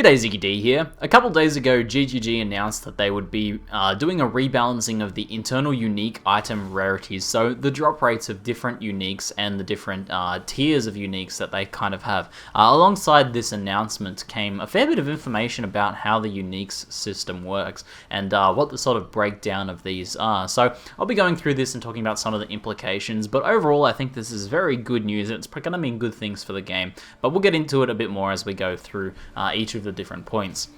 G'day, ZiggyD here. A couple days ago, GGG announced that they would be doing a rebalancing of the internal unique item rarities, so the drop rates of different uniques and the different tiers of uniques that they kind of have. Alongside this announcement came a fair bit of information about how the uniques system works and what the sort of breakdown of these are. So I'll be going through this and talking about some of the implications, but overall I think this is very good news and it's going to mean good things for the game. But we'll get into it a bit more as we go through each of the different points.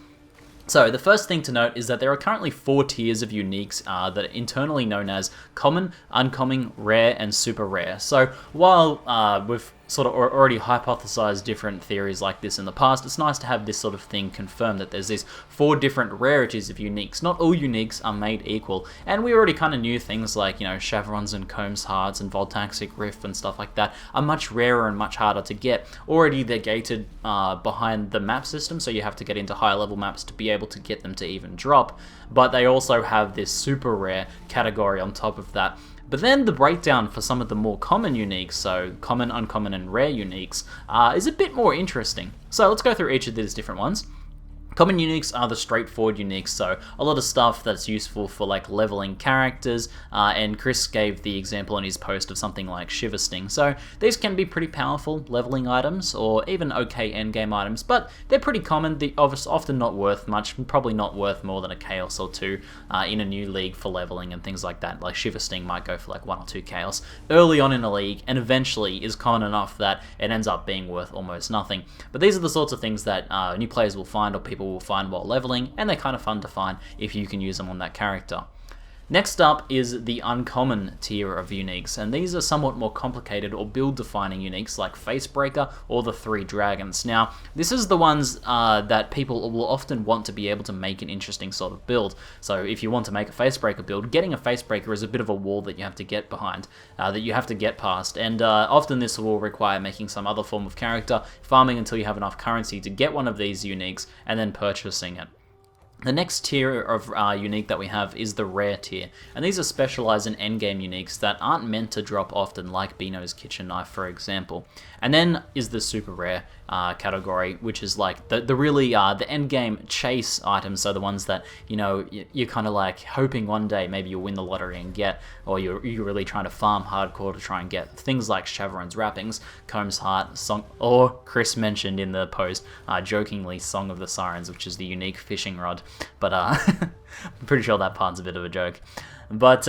So the first thing to note is that there are currently 4 tiers of uniques that are internally known as common, uncommon, rare, and super rare. So while we've sort of already hypothesized different theories like this in the past, it's nice to have this sort of thing confirmed that there's these 4 different rarities of uniques. Not all uniques are made equal, and we already kind of knew things like, you know, Shavronne's and Koam's hearts and Voltaxic Rift and stuff like that are much rarer and much harder to get. Already they're gated behind the map system, so you have to get into higher level maps to be able to get them to even drop, but they also have this super rare category on top of that. But then the breakdown for some of the more common uniques, so common, uncommon, and rare uniques, is a bit more interesting. So let's go through each of these different ones. Common uniques are the straightforward uniques, so a lot of stuff that's useful for like leveling characters, and Chris gave the example in his post of something like Shiver Sting. So these can be pretty powerful leveling items, or even okay endgame items, but they're pretty common. They're often not worth much, probably not worth more than a chaos or 2 in a new league for leveling and things like that. Like Shiver Sting might go for like 1 or 2 chaos early on in a league, and eventually is common enough that it ends up being worth almost nothing. But these are the sorts of things that new players will find, or people will find while leveling, and they're kind of fun to find if you can use them on that character. Next up is the uncommon tier of uniques, and these are somewhat more complicated or build-defining uniques like Facebreaker or the 3 Dragons. Now, this is the ones that people will often want to be able to make an interesting sort of build. So if you want to make a Facebreaker build, getting a Facebreaker is a bit of a wall that you have to get behind, that you have to get past, and often this will require making some other form of character, farming until you have enough currency to get one of these uniques, and then purchasing it. The next tier of unique that we have is the rare tier, and these are specialized in endgame uniques that aren't meant to drop often, like Beano's kitchen knife, for example. And then is the super rare category, which is like the really the endgame chase items, so the ones that, you know, you're kind of like hoping one day maybe you'll win the lottery and get, or you're really trying to farm hardcore to try and get things like Shavronne's wrappings, Koam's heart, song, or Chris mentioned in the post jokingly Song of the Sirens, which is the unique fishing rod. But I'm pretty sure that part's a bit of a joke. But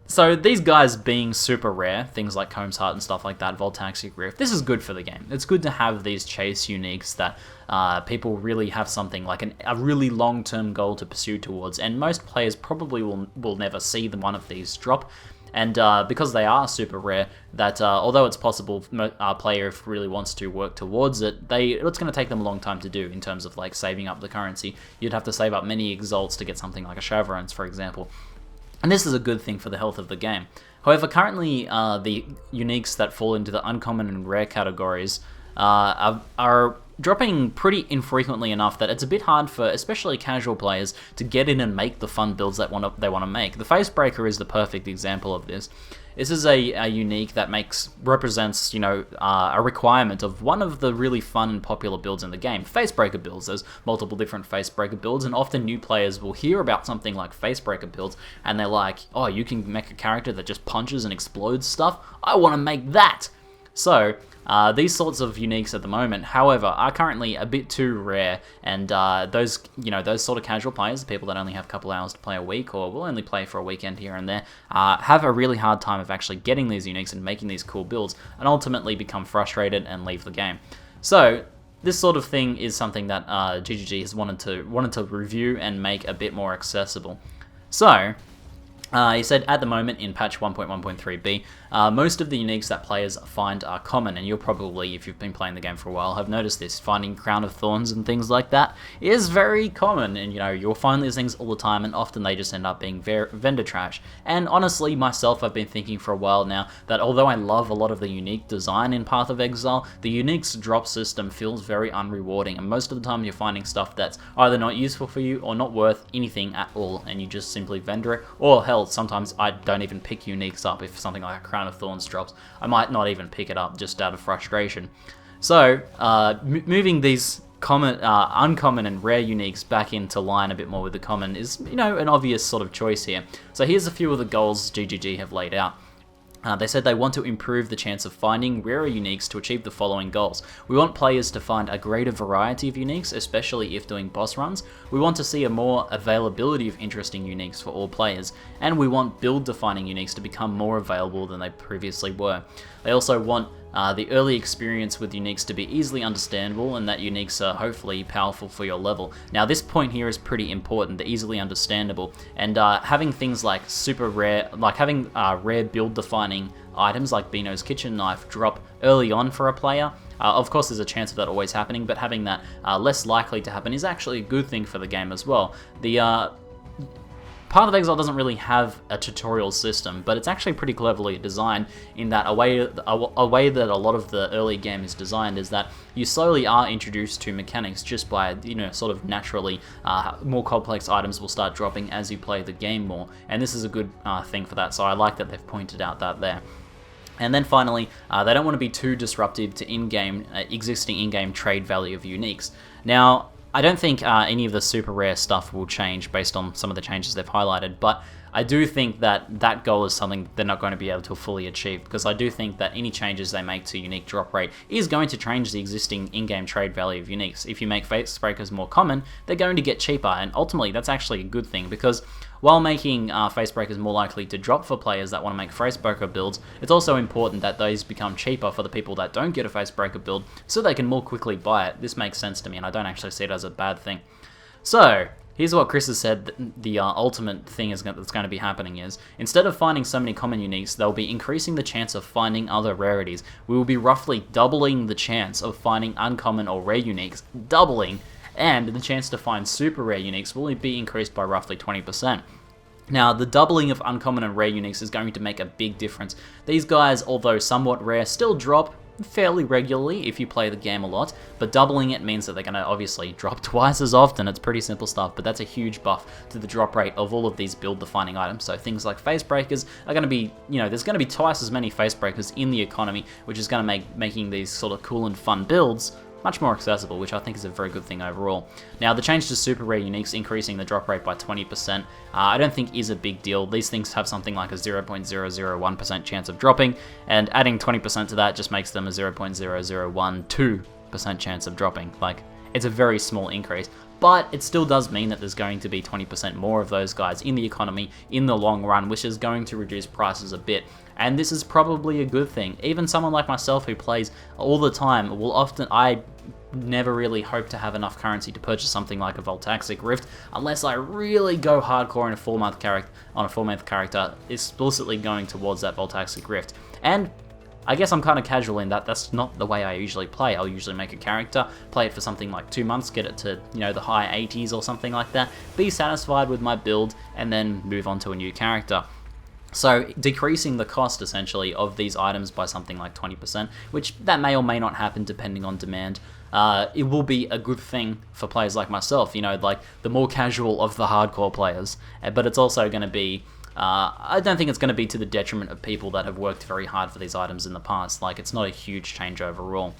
so these guys being super rare, things like Koam's heart and stuff like that, Voltaxic Rift, this is good for the game. It's good to have these chase uniques that people really have something like a really long-term goal to pursue towards, and most players probably will never see one of these drop. And because they are super rare, that although it's possible a player if really wants to work towards it, it's going to take them a long time to do in terms of like saving up the currency. You'd have to save up many exalts to get something like a Shavronne's, for example. And this is a good thing for the health of the game. However, currently the uniques that fall into the uncommon and rare categories are dropping pretty infrequently enough that it's a bit hard for especially casual players to get in and make the fun builds that they want to make. The Facebreaker is the perfect example of this. This is a unique that represents, you know, a requirement of one of the really fun and popular builds in the game, Facebreaker builds. There's multiple different Facebreaker builds, and often new players will hear about something like Facebreaker builds, and they're like, oh, you can make a character that just punches and explodes stuff? I want to make that! So, these sorts of uniques at the moment, however, are currently a bit too rare, and those sort of casual players, the people that only have a couple hours to play a week, or will only play for a weekend here and there, have a really hard time of actually getting these uniques and making these cool builds, and ultimately become frustrated and leave the game. So, this sort of thing is something that GGG has wanted to review and make a bit more accessible. So, he said at the moment in patch 1.1.3b, most of the uniques that players find are common, and you'll probably, if you've been playing the game for a while, have noticed this. Finding Crown of Thorns and things like that is very common, and you know, you'll find these things all the time, and often they just end up being vendor trash. And honestly, myself, I've been thinking for a while now that although I love a lot of the unique design in Path of Exile, the uniques drop system feels very unrewarding, and most of the time you're finding stuff that's either not useful for you or not worth anything at all, and you just simply vendor it, or hell, sometimes I don't even pick uniques up. If something like a Crown of Thorns drops, I might not even pick it up just out of frustration. So, moving these uncommon and rare uniques back into line a bit more with the common is, you know, an obvious sort of choice here. So here's a few of the goals ZiggyD have laid out. They said they want to improve the chance of finding rarer uniques to achieve the following goals. We want players to find a greater variety of uniques, especially if doing boss runs. We want to see a more availability of interesting uniques for all players. And we want build-defining uniques to become more available than they previously were. They also want the early experience with uniques to be easily understandable, and that uniques are hopefully powerful for your level. Now this point here is pretty important, the easily understandable, and having things like super rare, like having rare build defining items like Beano's kitchen knife drop early on for a player. Of course there's a chance of that always happening, but having that less likely to happen is actually a good thing for the game as well. The Path of Exile doesn't really have a tutorial system, but it's actually pretty cleverly designed in that a way that a lot of the early game is designed is that you slowly are introduced to mechanics just by, you know, sort of naturally more complex items will start dropping as you play the game more, and this is a good thing for that, so I like that they've pointed out that there. And then finally, they don't want to be too disruptive to existing in-game trade value of uniques. Now, I don't think any of the super rare stuff will change based on some of the changes they've highlighted, but I do think that that goal is something they're not going to be able to fully achieve, because I do think that any changes they make to unique drop rate is going to change the existing in-game trade value of uniques. If you make face breakers more common, they're going to get cheaper, and ultimately that's actually a good thing, because while making face breakers more likely to drop for players that want to make face breaker builds, it's also important that those become cheaper for the people that don't get a face breaker build, so they can more quickly buy it. This makes sense to me, and I don't actually see it as a bad thing. So here's what Chris has said the ultimate thing that's going to be happening is, instead of finding so many common uniques, they'll be increasing the chance of finding other rarities. We will be roughly doubling the chance of finding uncommon or rare uniques, doubling, and the chance to find super rare uniques will be increased by roughly 20%. Now, the doubling of uncommon and rare uniques is going to make a big difference. These guys, although somewhat rare, still drop fairly regularly if you play the game a lot, but doubling it means that they're going to obviously drop twice as often. It's pretty simple stuff, but that's a huge buff to the drop rate of all of these build-defining items. So things like face breakers are going to be, you know, there's going to be twice as many face breakers in the economy, which is going to make making these sort of cool and fun builds much more accessible, which I think is a very good thing overall. Now, the change to super rare uniques increasing the drop rate by 20%, I don't think is a big deal. These things have something like a 0.001% chance of dropping, and adding 20% to that just makes them a 0.0012% chance of dropping. Like, it's a very small increase, but it still does mean that there's going to be 20% more of those guys in the economy in the long run, which is going to reduce prices a bit. And this is probably a good thing. Even someone like myself who plays all the time I never really hope to have enough currency to purchase something like a Voltaxic Rift unless I really go hardcore in a 4-month character explicitly going towards that Voltaxic Rift. And I guess I'm kind of casual in that. That's not the way I usually play. I'll usually make a character, play it for something like 2 months, get it to, you know, the high 80s or something like that, be satisfied with my build, and then move on to a new character. So decreasing the cost, essentially, of these items by something like 20%, which that may or may not happen depending on demand, it will be a good thing for players like myself, you know, like the more casual of the hardcore players. But it's also going to be, I don't think it's going to be to the detriment of people that have worked very hard for these items in the past. Like, it's not a huge change overall.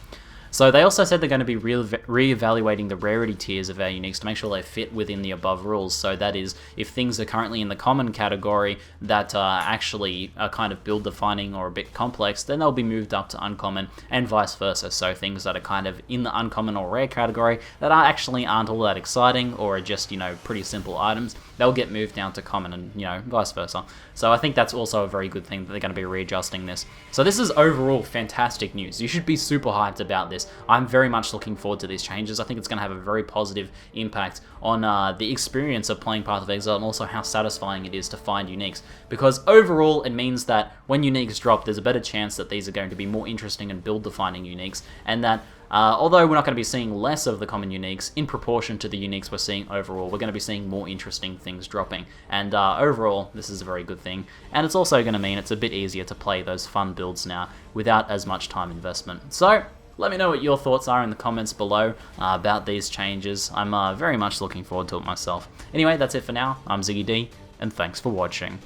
So they also said they're going to be re-evaluating the rarity tiers of our uniques to make sure they fit within the above rules. So that is, if things are currently in the common category that actually are kind of build defining or a bit complex, then they'll be moved up to uncommon, and vice versa. So things that are kind of in the uncommon or rare category that actually aren't all that exciting or are just, you know, pretty simple items, they'll get moved down to common, and, you know, vice versa. So I think that's also a very good thing that they're going to be readjusting this. So this is overall fantastic news. You should be super hyped about this. I'm very much looking forward to these changes. I think it's going to have a very positive impact on the experience of playing Path of Exile, and also how satisfying it is to find uniques. Because overall, it means that when uniques drop, there's a better chance that these are going to be more interesting and build-defining uniques, and that although we're not going to be seeing less of the common uniques, in proportion to the uniques we're seeing overall, we're going to be seeing more interesting things dropping. And overall, this is a very good thing. And it's also going to mean it's a bit easier to play those fun builds now without as much time investment. So let me know what your thoughts are in the comments below about these changes. I'm very much looking forward to it myself. Anyway, that's it for now. I'm ZiggyD, and thanks for watching.